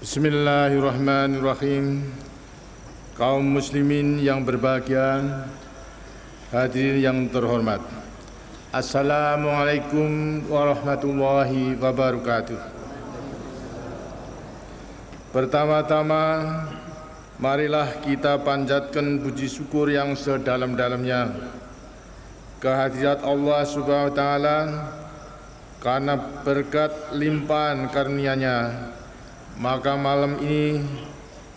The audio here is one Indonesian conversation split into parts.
Bismillahirrahmanirrahim. Kaum muslimin yang berbahagia, hadirin yang terhormat, Assalamualaikum warahmatullahi wabarakatuh. Pertama-tama, marilah kita panjatkan puji syukur yang sedalam-dalamnya kehadirat Allah Subhanahu wa taala karena berkat limpahan karunia-Nya, maka malam ini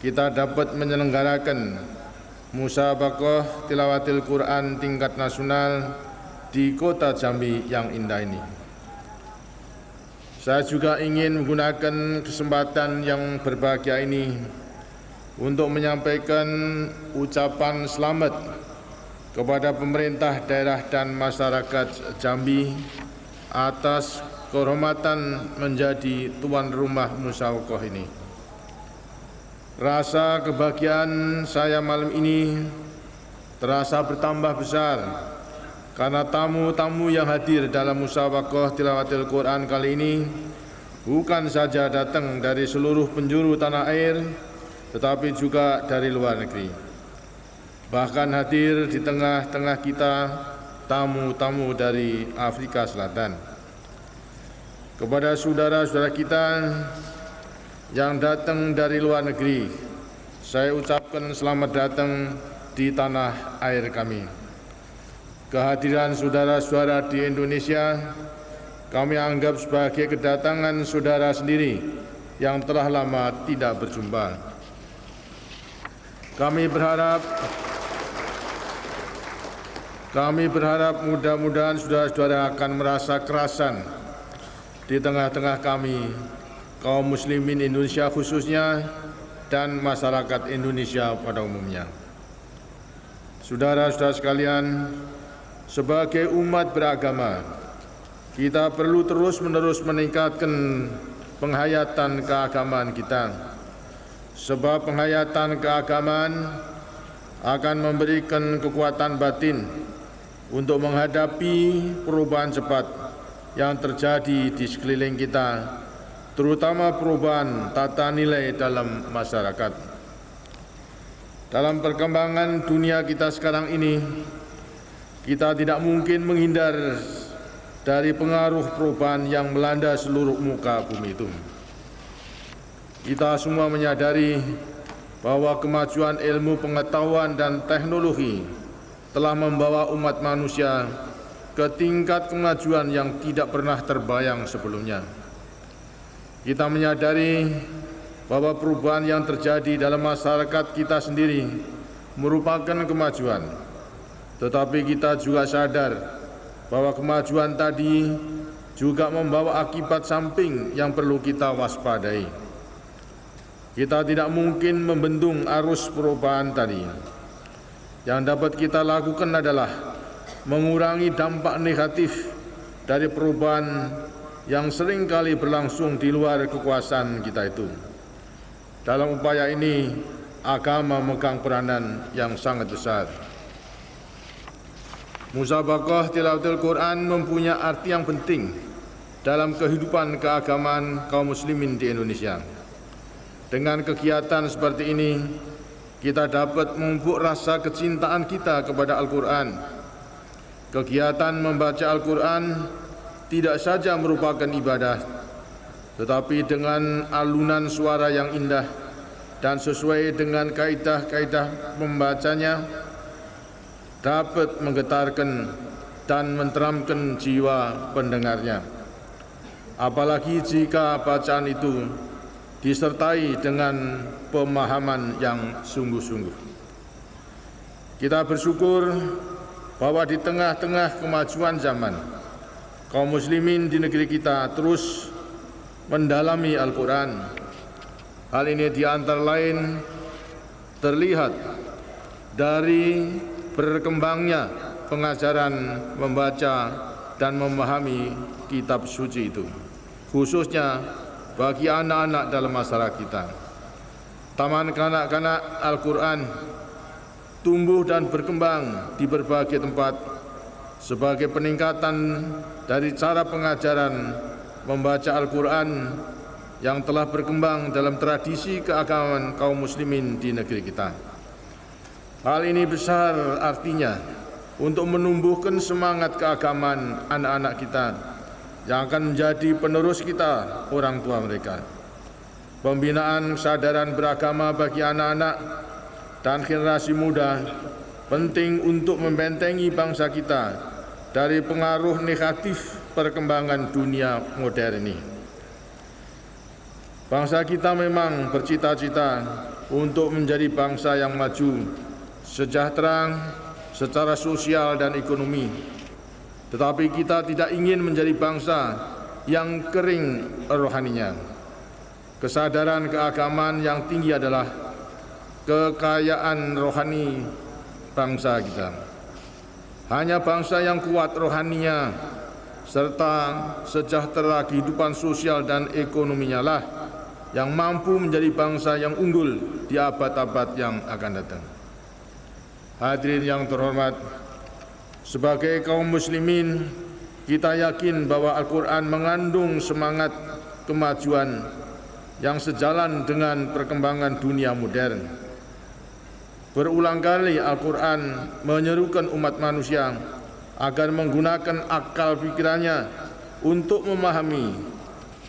kita dapat menyelenggarakan musabaqah tilawatil Quran tingkat nasional di kota Jambi yang indah ini. Saya juga ingin menggunakan kesempatan yang berbahagia ini untuk menyampaikan ucapan selamat kepada pemerintah daerah dan masyarakat Jambi atas kehormatan menjadi tuan rumah musabaqah ini. Rasa kebahagiaan saya malam ini terasa bertambah besar karena tamu-tamu yang hadir dalam musabaqah tilawatil Quran kali ini bukan saja datang dari seluruh penjuru tanah air, tetapi juga dari luar negeri. Bahkan hadir di tengah-tengah kita tamu-tamu dari Afrika Selatan. Kepada saudara-saudara kita yang datang dari luar negeri, saya ucapkan selamat datang di tanah air kami. Kehadiran saudara-saudara di Indonesia kami anggap sebagai kedatangan saudara sendiri yang telah lama tidak berjumpa. Kami berharap mudah-mudahan saudara-saudara akan merasa kerasan di tengah-tengah kami, kaum muslimin Indonesia khususnya, dan masyarakat Indonesia pada umumnya. Saudara-saudara sekalian, sebagai umat beragama, kita perlu terus-menerus meningkatkan penghayatan keagamaan kita, sebab penghayatan keagamaan akan memberikan kekuatan batin untuk menghadapi perubahan cepat yang terjadi di sekeliling kita, terutama perubahan tata nilai dalam masyarakat. Dalam perkembangan dunia kita sekarang ini, kita tidak mungkin menghindar dari pengaruh perubahan yang melanda seluruh muka bumi itu. Kita semua menyadari bahwa kemajuan ilmu pengetahuan dan teknologi telah membawa umat manusia ke tingkat kemajuan yang tidak pernah terbayang sebelumnya. Kita menyadari bahwa perubahan yang terjadi dalam masyarakat kita sendiri merupakan kemajuan, tetapi kita juga sadar bahwa kemajuan tadi juga membawa akibat samping yang perlu kita waspadai. Kita tidak mungkin membendung arus perubahan tadi. Yang dapat kita lakukan adalah mengurangi dampak negatif dari perubahan yang seringkali berlangsung di luar kekuasaan kita itu. Dalam upaya ini, agama memegang peranan yang sangat besar. Musabaqah tilawatil Quran mempunyai arti yang penting dalam kehidupan keagamaan kaum muslimin di Indonesia. Dengan kegiatan seperti ini, kita dapat memupuk rasa kecintaan kita kepada Al-Quran. Kegiatan membaca Al-Quran tidak saja merupakan ibadah, tetapi dengan alunan suara yang indah dan sesuai dengan kaidah-kaidah membacanya, dapat menggetarkan dan menteramkan jiwa pendengarnya. Apalagi jika bacaan itu disertai dengan pemahaman yang sungguh-sungguh. Kita bersyukur bahwa di tengah-tengah kemajuan zaman, kaum muslimin di negeri kita terus mendalami Al-Quran. Hal ini di antara lain terlihat dari berkembangnya pengajaran membaca dan memahami kitab suci itu, khususnya bagi anak-anak dalam masyarakat kita. Taman kanak-kanak Al-Quran tumbuh dan berkembang di berbagai tempat sebagai peningkatan dari cara pengajaran membaca Al-Quran yang telah berkembang dalam tradisi keagamaan kaum muslimin di negeri kita. Hal ini besar artinya untuk menumbuhkan semangat keagamaan anak-anak kita yang akan menjadi penerus kita, orang tua mereka. Pembinaan kesadaran beragama bagi anak-anak dan generasi muda penting untuk membentengi bangsa kita dari pengaruh negatif perkembangan dunia modern ini. Bangsa kita memang bercita-cita untuk menjadi bangsa yang maju, sejahtera secara sosial dan ekonomi. Tetapi kita tidak ingin menjadi bangsa yang kering rohaninya. Kesadaran keagamaan yang tinggi adalah kekayaan rohani bangsa kita. Hanya bangsa yang kuat rohaninya serta sejahtera kehidupan sosial dan ekonominya lah yang mampu menjadi bangsa yang unggul di abad-abad yang akan datang. Hadirin yang terhormat, sebagai kaum muslimin, kita yakin bahwa Al-Quran mengandung semangat kemajuan yang sejalan dengan perkembangan dunia modern. Berulang kali Al-Quran menyerukan umat manusia agar menggunakan akal pikirannya untuk memahami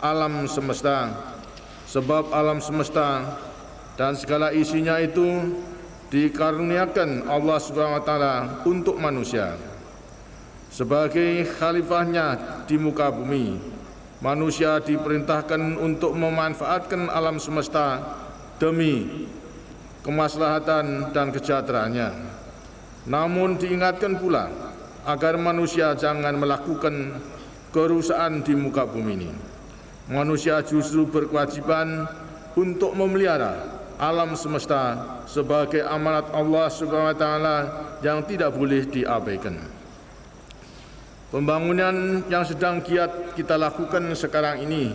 alam semesta, sebab alam semesta dan segala isinya itu dikaruniakan Allah SWT untuk manusia. Sebagai khalifahnya di muka bumi, manusia diperintahkan untuk memanfaatkan alam semesta demi kemaslahatan dan kesejahteraannya. Namun diingatkan pula agar manusia jangan melakukan kerusakan di muka bumi ini. Manusia justru berkewajiban untuk memelihara alam semesta sebagai amanat Allah SWT yang tidak boleh diabaikan. Pembangunan yang sedang giat kita lakukan sekarang ini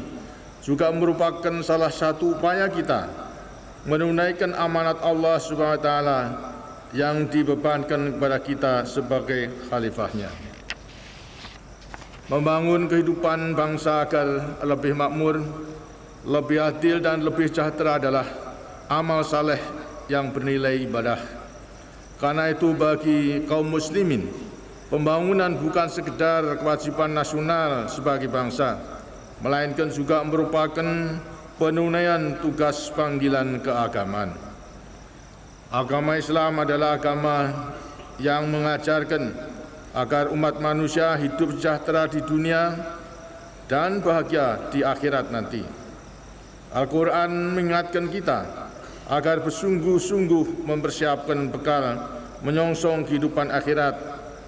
juga merupakan salah satu upaya kita menunaikan amanat Allah SWT yang dibebankan kepada kita sebagai khalifahnya. Membangun kehidupan bangsa agar lebih makmur, lebih adil dan lebih sejahtera adalah amal saleh yang bernilai ibadah. Karena itu bagi kaum muslimin, pembangunan bukan sekedar kewajiban nasional sebagai bangsa, melainkan juga merupakan penunaian tugas panggilan keagamaan. Agama Islam adalah agama yang mengajarkan agar umat manusia hidup sejahtera di dunia dan bahagia di akhirat nanti. Al-Quran mengingatkan kita agar bersungguh-sungguh mempersiapkan bekal menyongsong kehidupan akhirat,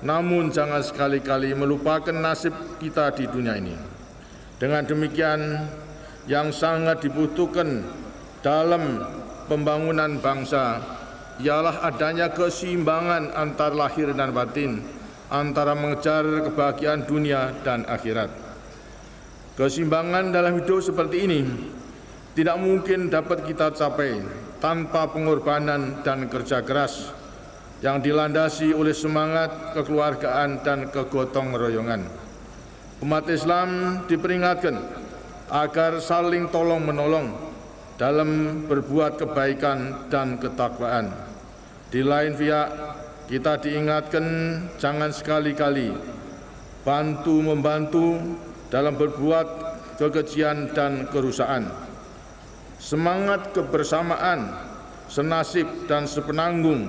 namun jangan sekali-kali melupakan nasib kita di dunia ini. Dengan demikian, yang sangat dibutuhkan dalam pembangunan bangsa ialah adanya keseimbangan antara lahir dan batin, antara mengejar kebahagiaan dunia dan akhirat. Keseimbangan dalam hidup seperti ini tidak mungkin dapat kita capai tanpa pengorbanan dan kerja keras yang dilandasi oleh semangat kekeluargaan dan kegotong royongan. Umat Islam diperingatkan agar saling tolong-menolong dalam berbuat kebaikan dan ketakwaan. Di lain pihak, kita diingatkan jangan sekali-kali bantu-membantu dalam berbuat kekejian dan kerusakan. Semangat kebersamaan, senasib dan sepenanggung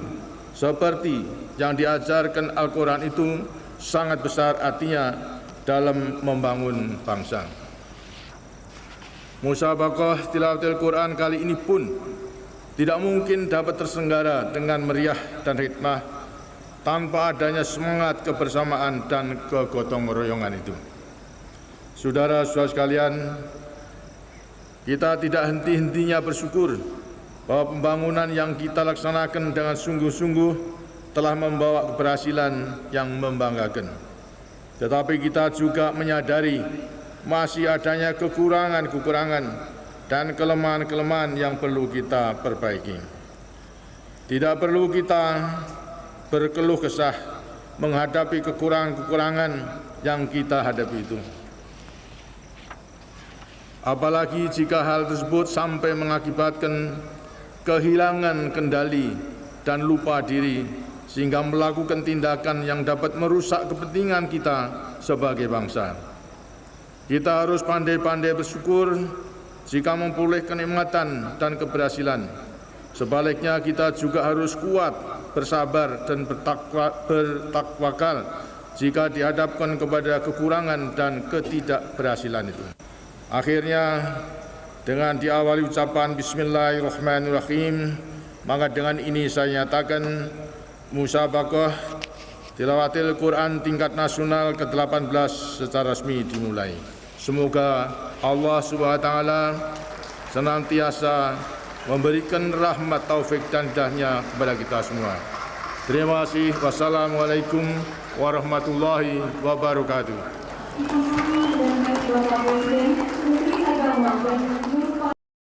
seperti yang diajarkan Al-Quran itu sangat besar artinya dalam membangun bangsa. Musabaqah tilawatil Quran kali ini pun tidak mungkin dapat terselenggara dengan meriah dan hikmah tanpa adanya semangat kebersamaan dan kegotong royongan itu. Saudara-saudara sekalian, kita tidak henti-hentinya bersyukur bahwa pembangunan yang kita laksanakan dengan sungguh-sungguh telah membawa keberhasilan yang membanggakan. Tetapi kita juga menyadari masih adanya kekurangan-kekurangan dan kelemahan-kelemahan yang perlu kita perbaiki. Tidak perlu kita berkeluh kesah menghadapi kekurangan-kekurangan yang kita hadapi itu. Apalagi jika hal tersebut sampai mengakibatkan kehilangan kendali dan lupa diri, sehingga melakukan tindakan yang dapat merusak kepentingan kita sebagai bangsa. Kita harus pandai-pandai bersyukur jika memperoleh kenikmatan dan keberhasilan. Sebaliknya kita juga harus kuat, bersabar dan bertakwakal jika dihadapkan kepada kekurangan dan ketidakberhasilan itu. Akhirnya, dengan diawali ucapan Bismillahirrahmanirrahim, maka dengan ini saya nyatakan musabaqah tilawatil Quran tingkat nasional ke-18 secara resmi dimulai. Semoga Allah SWT senantiasa memberikan rahmat, taufik dan hidayahnya kepada kita semua. Terima kasih. Wassalamualaikum warahmatullahi wabarakatuh.